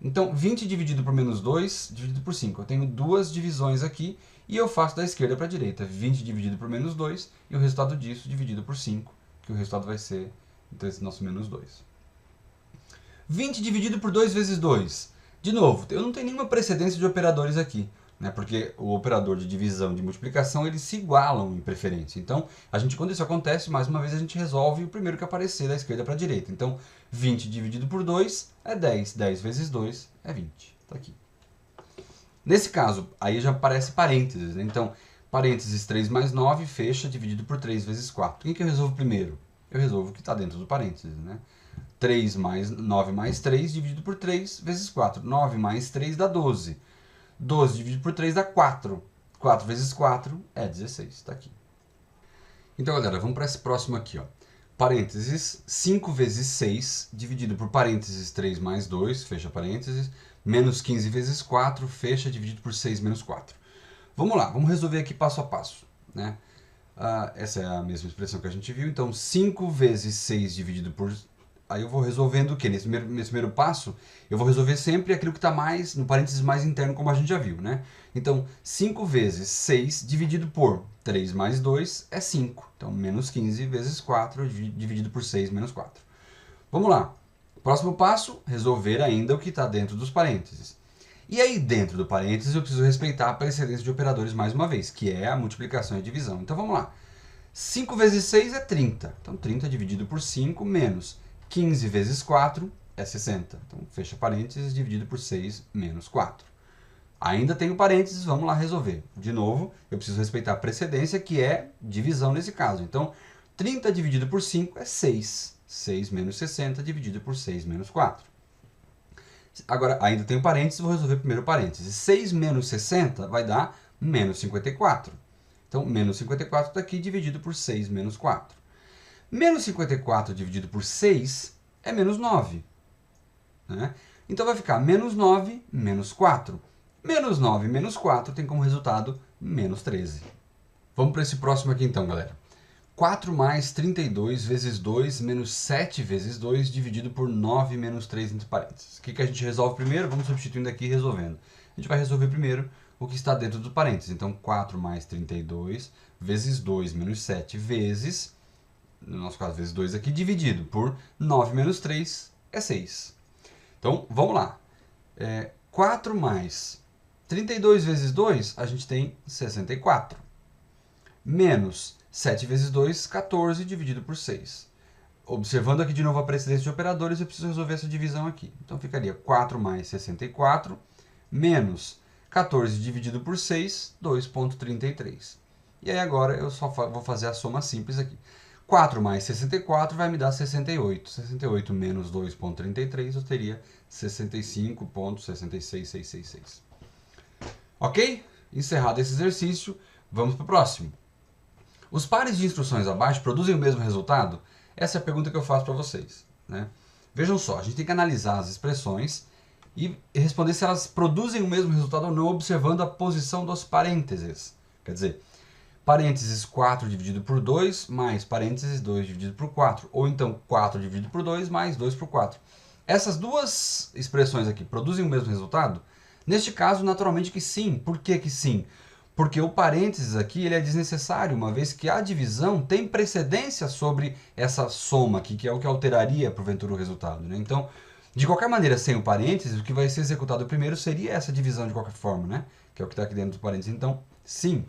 Então, 20 dividido por menos 2, dividido por 5. Eu tenho duas divisões aqui e eu faço da esquerda para a direita. 20 dividido por menos 2 e o resultado disso dividido por 5, que o resultado vai ser, então, esse nosso menos 2. 20 dividido por 2 vezes 2. De novo, eu não tenho nenhuma precedência de operadores aqui. né? Porque o operador de divisão e de multiplicação, eles se igualam em preferência. Então, quando isso acontece, mais uma vez a gente resolve o primeiro que aparecer da esquerda para a direita. Então, 20 dividido por 2 é 10. 10 vezes 2 é 20. Está aqui. Nesse caso, aí já aparece parênteses, né? Então, parênteses 3 mais 9, fecha, dividido por 3 vezes 4. O que eu resolvo primeiro? Eu resolvo o que está dentro do parênteses, né? 9 mais 3 dividido por 3 vezes 4. 9 mais 3 dá 12. 12 dividido por 3 dá 4. 4 vezes 4 é 16. Está aqui. Então, galera, vamos para esse próximo aqui, ó. Parênteses 5 vezes 6 dividido por parênteses 3 mais 2, fecha parênteses, menos 15 vezes 4, fecha, dividido por 6 menos 4. Vamos lá, vamos resolver aqui passo a passo, né? Essa é a mesma expressão que a gente viu. Então, 5 vezes 6 dividido por... Aí eu vou resolvendo o quê? Nesse primeiro passo, eu vou resolver sempre aquilo que está mais no parênteses mais interno, como a gente já viu, né? Então, 5 vezes 6 dividido por 3 mais 2 é 5. Então, menos 15 vezes 4 dividido por 6 menos 4. Vamos lá. Próximo passo, resolver ainda o que está dentro dos parênteses. E aí, dentro do parênteses, eu preciso respeitar a precedência de operadores mais uma vez, que é a multiplicação e a divisão. Então, vamos lá. 5 vezes 6 é 30. Então, 30 dividido por 5 menos 15 vezes 4 é 60. Então, fecha parênteses, dividido por 6 menos 4. Ainda tenho parênteses, vamos lá resolver. De novo, eu preciso respeitar a precedência, que é divisão nesse caso. Então, 30 dividido por 5 é 6. 6 menos 60 dividido por 6 menos 4. Agora, ainda tenho parênteses, vou resolver primeiro o parênteses. 6 menos 60 vai dar menos 54. Então, menos 54 está aqui, dividido por 6 menos 4. Menos 54 dividido por 6 é menos 9. Né? Então, vai ficar menos 9 menos 4. Menos 9 menos 4 tem como resultado menos 13. Vamos para esse próximo aqui então, galera. 4 mais 32 vezes 2 menos 7 vezes 2 dividido por 9 menos 3 entre parênteses. O que a gente resolve primeiro? Vamos substituindo aqui e resolvendo. A gente vai resolver primeiro o que está dentro do parênteses. Então, 4 mais 32 vezes 2 menos 7 vezes, no nosso caso, vezes 2 aqui, dividido por 9 menos 3 é 6. Então, vamos lá. 4 mais 32 vezes 2, a gente tem 64. Menos 7 vezes 2, 14, dividido por 6. Observando aqui de novo a precedência de operadores, eu preciso resolver essa divisão aqui. Então, ficaria 4 mais 64, menos 14 dividido por 6, 2,33. E aí agora eu só vou fazer a soma simples aqui. 4 mais 64 vai me dar 68. 68 menos 2,33, eu teria 65,66666. Ok? Encerrado esse exercício, vamos para o próximo. Os pares de instruções abaixo produzem o mesmo resultado? Essa é a pergunta que eu faço para vocês. Né? Vejam só, a gente tem que analisar as expressões e responder se elas produzem o mesmo resultado ou não, observando a posição dos parênteses. Quer dizer, parênteses 4 dividido por 2 mais parênteses 2 dividido por 4. Ou então 4 dividido por 2 mais 2 por 4. Essas duas expressões aqui produzem o mesmo resultado? Neste caso, naturalmente que sim. Por que que sim? Porque o parênteses aqui ele é desnecessário, uma vez que a divisão tem precedência sobre essa soma aqui, que é o que alteraria, porventura, o resultado. Né? Então, de qualquer maneira, sem o parênteses, o que vai ser executado primeiro seria essa divisão de qualquer forma, né? Que é o que está aqui dentro do parênteses. Então, sim,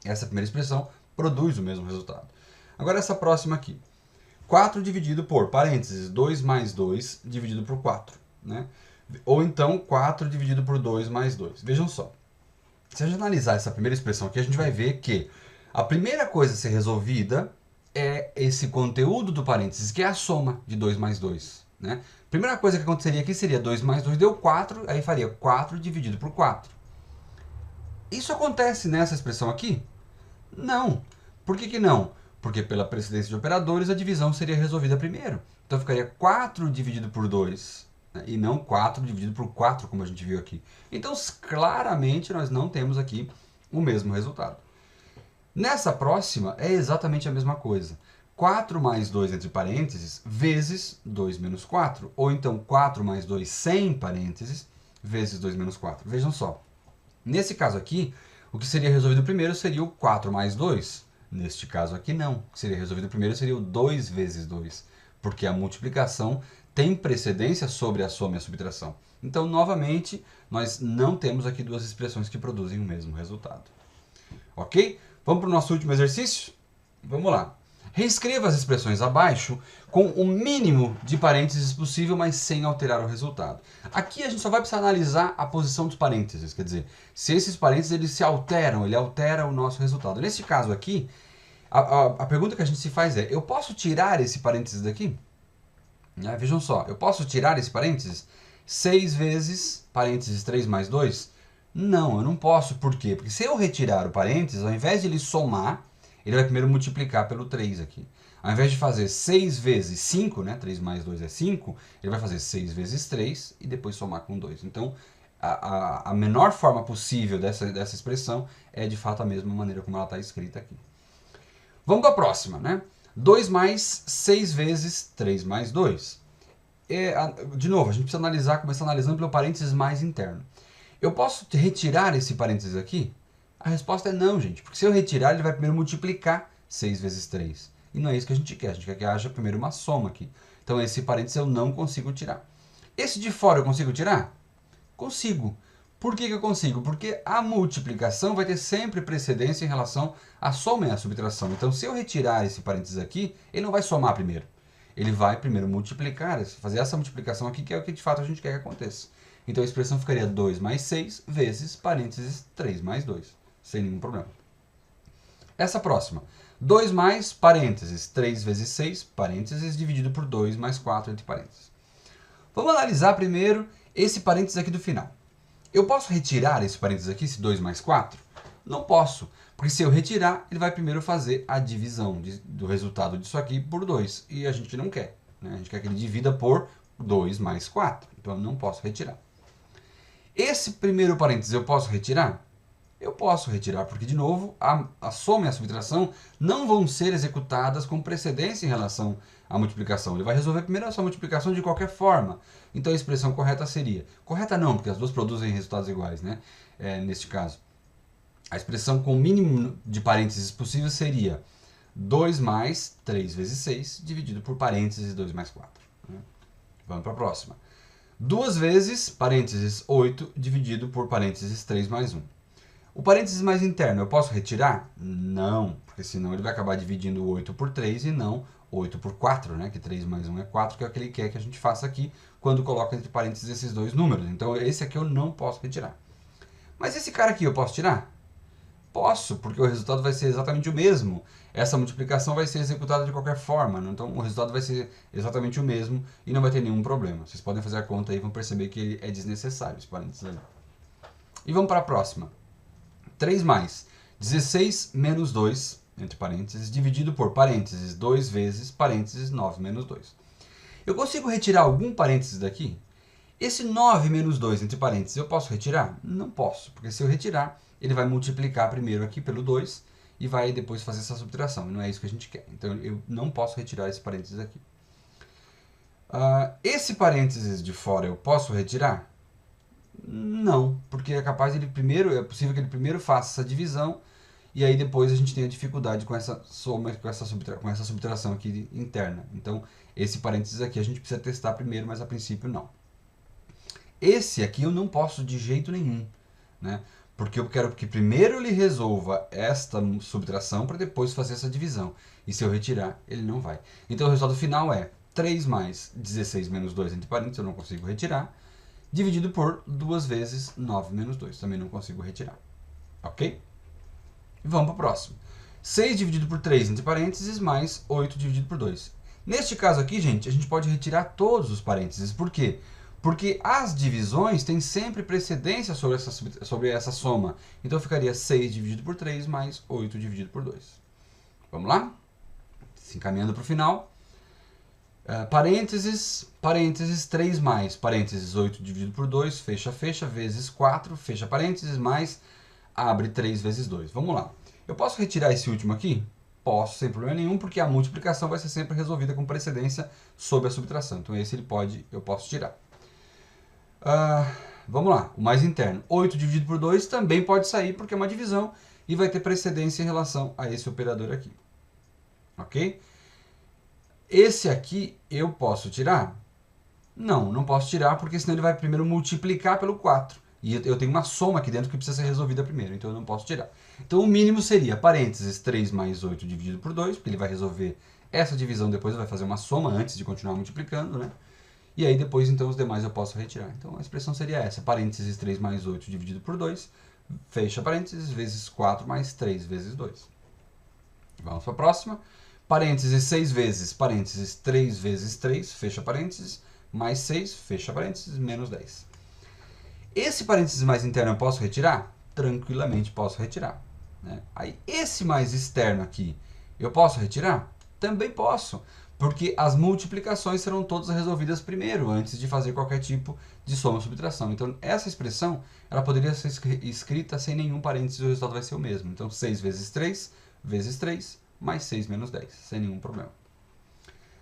essa primeira expressão produz o mesmo resultado. Agora, essa próxima aqui. 4 dividido por, parênteses, 2 mais 2 dividido por 4. Né? Ou então, 4 dividido por 2 mais 2. Vejam só. Se a gente analisar essa primeira expressão aqui, a gente vai ver que a primeira coisa a ser resolvida é esse conteúdo do parênteses, que é a soma de 2 mais 2. Né? A primeira coisa que aconteceria aqui seria 2 mais 2 deu 4, aí faria 4 dividido por 4. Isso acontece nessa expressão aqui? Não. Por que que não? Porque pela precedência de operadores, a divisão seria resolvida primeiro. Então ficaria 4 dividido por 2. E não 4 dividido por 4, como a gente viu aqui. Então, claramente, nós não temos aqui o mesmo resultado. Nessa próxima, é exatamente a mesma coisa. 4 mais 2 entre parênteses, vezes 2 menos 4. Ou então, 4 mais 2 sem parênteses, vezes 2 menos 4. Vejam só. Nesse caso aqui, o que seria resolvido primeiro seria o 4 mais 2. Neste caso aqui, não. O que seria resolvido primeiro seria o 2 vezes 2. porque a multiplicação tem precedência sobre a soma e a subtração. Então, novamente, nós não temos aqui duas expressões que produzem o mesmo resultado. Ok? Vamos para o nosso último exercício? Vamos lá. Reescreva as expressões abaixo com o mínimo de parênteses possível, mas sem alterar o resultado. Aqui a gente só vai precisar analisar a posição dos parênteses, quer dizer, se esses parênteses eles se alteram, ele altera o nosso resultado. Nesse caso aqui, a pergunta que a gente se faz é, eu posso tirar esse parênteses daqui? Vejam só, eu posso tirar esse parênteses? 6 vezes, parênteses 3 mais 2? Não, eu não posso. Por quê? Porque se eu retirar o parênteses, ao invés de ele somar, ele vai primeiro multiplicar pelo 3 aqui. Ao invés de fazer 6 vezes 5, né? 3 mais 2 é 5, ele vai fazer 6 vezes 3 e depois somar com 2. Então, a menor forma possível dessa expressão é, de fato, a mesma maneira como ela está escrita aqui. Vamos para a próxima, né? 2 mais 6 vezes 3 mais 2. De novo, a gente precisa analisar, começar analisando pelo parênteses mais interno. Eu posso retirar esse parênteses aqui? A resposta é não, gente. Porque se eu retirar, ele vai primeiro multiplicar 6 vezes 3. E não é isso que a gente quer. A gente quer que haja primeiro uma soma aqui. Então, esse parênteses eu não consigo tirar. Esse de fora eu consigo tirar? Consigo. Por que eu consigo? Porque a multiplicação vai ter sempre precedência em relação à soma e à subtração. Então, se eu retirar esse parênteses aqui, ele não vai somar primeiro. Ele vai primeiro multiplicar, fazer essa multiplicação aqui, que é o que de fato a gente quer que aconteça. Então, a expressão ficaria 2 mais 6 vezes parênteses 3 mais 2. Sem nenhum problema. Essa próxima. 2 mais parênteses 3 vezes 6, parênteses, dividido por 2 mais 4 entre parênteses. Vamos analisar primeiro esse parênteses aqui do final. Eu posso retirar esse parênteses aqui, esse 2 mais 4? Não posso, porque se eu retirar, ele vai primeiro fazer a divisão do resultado disso aqui por 2. E a gente não quer. Né? A gente quer que ele divida por 2 mais 4. Então eu não posso retirar. Esse primeiro parênteses eu posso retirar? Eu posso retirar, porque, de novo, a soma e a subtração não vão ser executadas com precedência em relação à multiplicação. Ele vai resolver primeiro essa multiplicação de qualquer forma. Então, a expressão correta seria... Correta não, porque as duas produzem resultados iguais, né? Neste caso. A expressão com o mínimo de parênteses possível seria 2 mais 3 vezes 6, dividido por parênteses 2 mais 4. Né? Vamos para a próxima. 2 vezes, parênteses 8, dividido por parênteses 3 mais 1. O parênteses mais interno, eu posso retirar? Não, porque senão ele vai acabar dividindo 8 por 3 e não 8 por 4, né? Que 3 mais 1 é 4, que é o que ele quer que a gente faça aqui quando coloca entre parênteses esses dois números. Então, esse aqui eu não posso retirar. Mas esse cara aqui eu posso tirar? Posso, porque o resultado vai ser exatamente o mesmo. Essa multiplicação vai ser executada de qualquer forma, né? Então o resultado vai ser exatamente o mesmo e não vai ter nenhum problema. Vocês podem fazer a conta aí e vão perceber que ele é desnecessário, esse parênteses ali. E vamos para a próxima. 3 mais 16 menos 2, entre parênteses, dividido por parênteses 2 vezes parênteses 9 menos 2. Eu consigo retirar algum parênteses daqui? Esse 9 menos 2, entre parênteses, eu posso retirar? Não posso, porque se eu retirar, ele vai multiplicar primeiro aqui pelo 2 e vai depois fazer essa subtração. E não é isso que a gente quer. Então, eu não posso retirar esse parênteses aqui. Esse parênteses de fora eu posso retirar? Não, porque é possível que ele primeiro faça essa divisão e aí depois a gente tenha dificuldade com essa soma, com essa subtração aqui interna. Então, esse parênteses aqui a gente precisa testar primeiro, mas a princípio não. Esse aqui eu não posso de jeito nenhum, né? Porque eu quero que primeiro ele resolva esta subtração para depois fazer essa divisão. E se eu retirar, ele não vai. Então, o resultado final é 3 mais 16 menos 2, entre parênteses, eu não consigo retirar, dividido por 2 vezes 9 menos 2. Também não consigo retirar. Ok? E vamos para o próximo. 6 dividido por 3, entre parênteses, mais 8 dividido por 2. Neste caso aqui, gente, a gente pode retirar todos os parênteses. Por quê? Porque as divisões têm sempre precedência sobre essa soma. Então, ficaria 6 dividido por 3 mais 8 dividido por 2. Vamos lá? Se encaminhando para o final. Parênteses, 3 mais, parênteses 8 dividido por 2, fecha, fecha, vezes 4, fecha parênteses, mais, abre 3 vezes 2. Vamos lá. Eu posso retirar esse último aqui? Posso, sem problema nenhum, porque a multiplicação vai ser sempre resolvida com precedência sobre a subtração. Então, esse eu posso tirar. Vamos lá, o mais interno. 8 dividido por 2 também pode sair, porque é uma divisão, e vai ter precedência em relação a esse operador aqui. Ok? Esse aqui eu posso tirar? Não, não posso tirar, porque senão ele vai primeiro multiplicar pelo 4. E eu tenho uma soma aqui dentro que precisa ser resolvida primeiro, então eu não posso tirar. Então o mínimo seria parênteses 3 mais 8 dividido por 2, porque ele vai resolver essa divisão, depois vai fazer uma soma antes de continuar multiplicando, né? E aí depois, então, os demais eu posso retirar. Então a expressão seria essa, parênteses 3 mais 8 dividido por 2, fecha parênteses, vezes 4 mais 3 vezes 2. Vamos para a próxima. Parênteses 6 vezes, parênteses 3 vezes 3, fecha parênteses, mais 6, fecha parênteses, menos 10. Esse parênteses mais interno eu posso retirar? Tranquilamente posso retirar. Né? Aí esse mais externo aqui, eu posso retirar? Também posso, porque as multiplicações serão todas resolvidas primeiro, antes de fazer qualquer tipo de soma ou subtração. Então essa expressão, ela poderia ser escrita sem nenhum parênteses e o resultado vai ser o mesmo. Então 6 vezes 3, vezes 3, mais 6 menos 10, sem nenhum problema.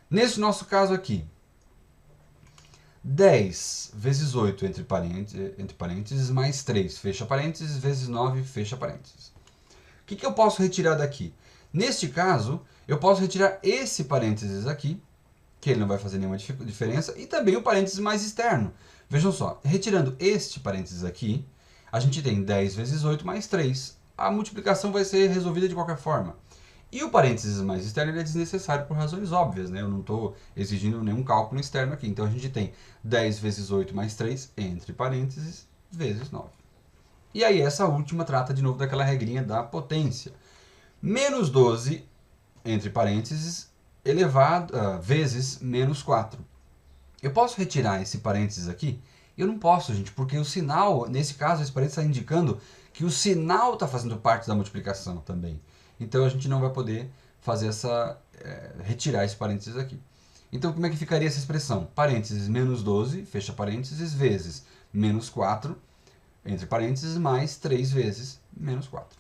Nesse nosso caso aqui, 10 vezes 8 entre parênteses, mais 3, fecha parênteses, vezes 9, fecha parênteses. O que eu posso retirar daqui? Neste caso, eu posso retirar esse parênteses aqui, que ele não vai fazer nenhuma diferença, e também o parênteses mais externo. Vejam só, retirando este parênteses aqui, a gente tem 10 vezes 8 mais 3. A multiplicação vai ser resolvida de qualquer forma. E o parênteses mais externo ele é desnecessário por razões óbvias, né? Eu não estou exigindo nenhum cálculo externo aqui. Então a gente tem 10 vezes 8 mais 3, entre parênteses, vezes 9. E aí essa última trata de novo daquela regrinha da potência. Menos 12, entre parênteses, elevado, vezes menos 4. Eu posso retirar esse parênteses aqui? Eu não posso, gente, porque o sinal, nesse caso, esse parênteses está indicando que o sinal está fazendo parte da multiplicação também. Então a gente não vai poder fazer retirar esse parênteses aqui. Então como é que ficaria essa expressão? Parênteses menos 12, fecha parênteses, vezes menos 4, entre parênteses, mais 3 vezes menos 4.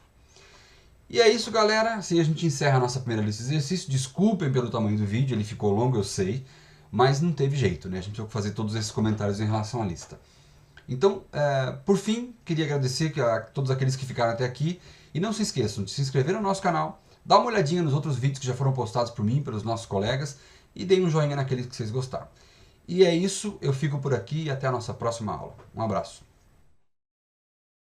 E é isso, galera. Assim a gente encerra a nossa primeira lista de exercícios. Desculpem pelo tamanho do vídeo, ele ficou longo, eu sei, mas não teve jeito, né? A gente teve que fazer todos esses comentários em relação à lista. Então, por fim, queria agradecer a todos aqueles que ficaram até aqui. E não se esqueçam de se inscrever no nosso canal, dar uma olhadinha nos outros vídeos que já foram postados por mim, pelos nossos colegas, e deem um joinha naqueles que vocês gostaram. E é isso, eu fico por aqui e até a nossa próxima aula. Um abraço.